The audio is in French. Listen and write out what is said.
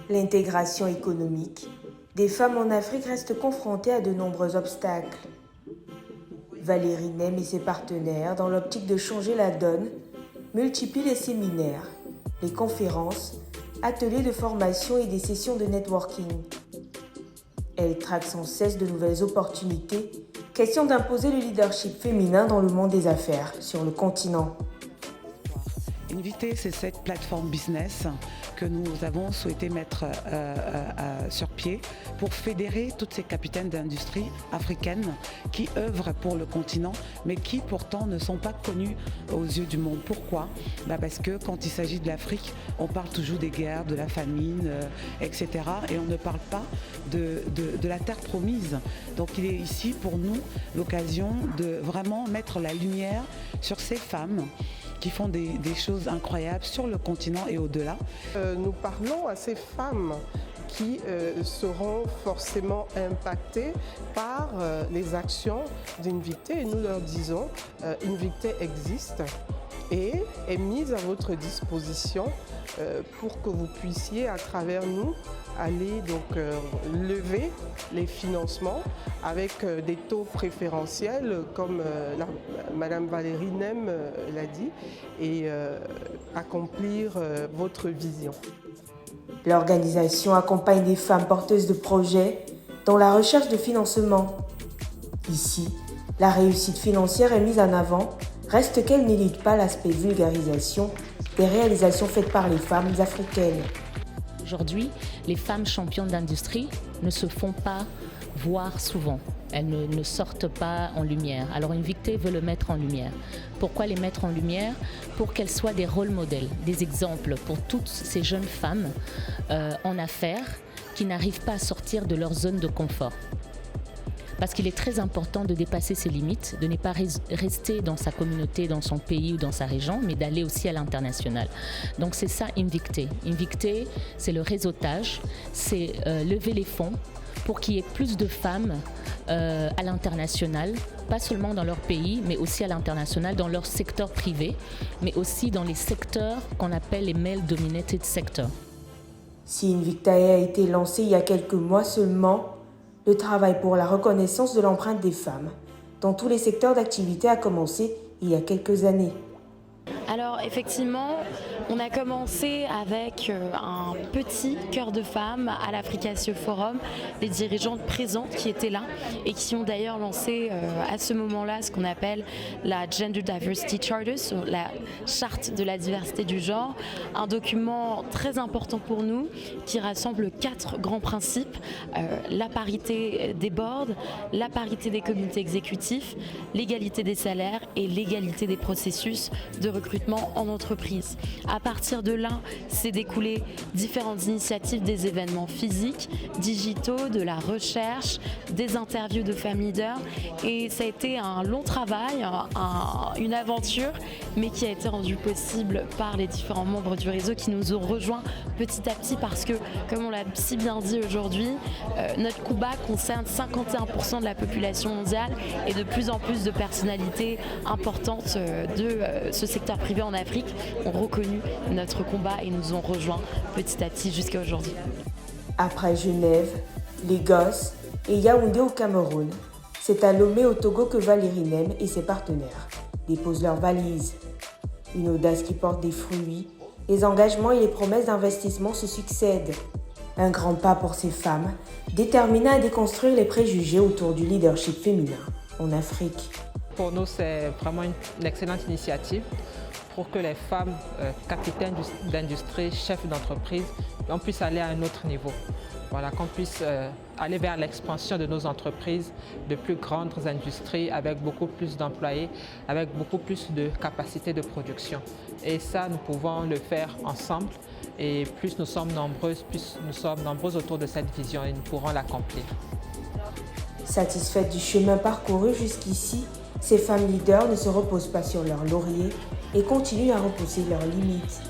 L'intégration économique des femmes en Afrique reste confrontée à de nombreux obstacles. Valérie Nem et ses partenaires, dans l'optique de changer la donne, multiplient les séminaires, les conférences, ateliers de formation et des sessions de networking. Elle traque sans cesse de nouvelles opportunités, question d'imposer le leadership féminin dans le monde des affaires sur le continent. Invité, c'est cette plateforme business que nous avons souhaité mettre sur pied pour fédérer toutes ces capitaines d'industrie africaines qui œuvrent pour le continent, mais qui pourtant ne sont pas connues aux yeux du monde. Pourquoi ? Parce que quand il s'agit de l'Afrique, on parle toujours des guerres, de la famine, etc. Et on ne parle pas de la terre promise. Donc il est ici pour nous l'occasion de vraiment mettre la lumière sur ces femmes qui font des choses incroyables sur le continent et au-delà. Nous parlons à ces femmes qui seront forcément impactées par les actions d'Invicté et nous leur disons Invicté existe et est mise à votre disposition pour que vous puissiez à travers nous aller donc lever les financements avec des taux préférentiels comme Madame Valérie Nem l'a dit et accomplir votre vision. L'organisation accompagne des femmes porteuses de projets dans la recherche de financement. Ici, la réussite financière est mise en avant, reste qu'elle n'élude pas l'aspect vulgarisation des réalisations faites par les femmes africaines. Aujourd'hui, les femmes championnes d'industrie ne se font pas voir souvent. Elles ne sortent pas en lumière. Alors Invicté veut le mettre en lumière. Pourquoi les mettre en lumière ? Pour qu'elles soient des rôles modèles, des exemples pour toutes ces jeunes femmes en affaires qui n'arrivent pas à sortir de leur zone de confort. Parce qu'il est très important de dépasser ses limites, de ne pas rester dans sa communauté, dans son pays ou dans sa région, mais d'aller aussi à l'international. Donc c'est ça Invicté. Invicté, c'est le réseautage, c'est lever les fonds pour qu'il y ait plus de femmes à l'international, pas seulement dans leur pays, mais aussi à l'international, dans leur secteur privé, mais aussi dans les secteurs qu'on appelle les male-dominated sectors. Si Invictae a été lancé il y a quelques mois seulement, le travail pour la reconnaissance de l'empreinte des femmes dans tous les secteurs d'activité a commencé il y a quelques années. Alors effectivement, on a commencé avec un petit cœur de femmes à l'Africacio Forum, les dirigeantes présentes qui étaient là et qui ont d'ailleurs lancé à ce moment-là ce qu'on appelle la Gender Diversity Charter, la charte de la diversité du genre, un document très important pour nous qui rassemble 4 grands principes, la parité des boards, la parité des comités exécutifs, l'égalité des salaires et l'égalité des processus de recrutement en entreprise. À partir de là, c'est découlé différentes initiatives, des événements physiques, digitaux, de la recherche, des interviews de femmes leaders et ça a été un long travail, une aventure, mais qui a été rendue possible par les différents membres du réseau qui nous ont rejoints petit à petit parce que, comme on l'a si bien dit aujourd'hui, notre combat concerne 51% de la population mondiale et de plus en plus de personnalités importantes de ce secteur privé en Afrique ont reconnu notre combat et nous ont rejoints petit à petit jusqu'à aujourd'hui. Après Genève, Lagos et Yaoundé au Cameroun, c'est à Lomé au Togo que Valérie Nem et ses partenaires déposent leurs valises. Une audace qui porte des fruits, les engagements et les promesses d'investissement se succèdent. Un grand pas pour ces femmes, déterminées à déconstruire les préjugés autour du leadership féminin en Afrique. Pour nous, c'est vraiment une excellente initiative pour que les femmes capitaines d'industrie, chefs d'entreprise, on puisse aller à un autre niveau. Voilà, qu'on puisse aller vers l'expansion de nos entreprises, de plus grandes industries avec beaucoup plus d'employés, avec beaucoup plus de capacité de production. Et ça, nous pouvons le faire ensemble. Et plus nous sommes nombreuses, plus nous sommes nombreux autour de cette vision et nous pourrons l'accomplir. Satisfaites du chemin parcouru jusqu'ici, ces femmes leaders ne se reposent pas sur leurs lauriers et continuent à repousser leurs limites.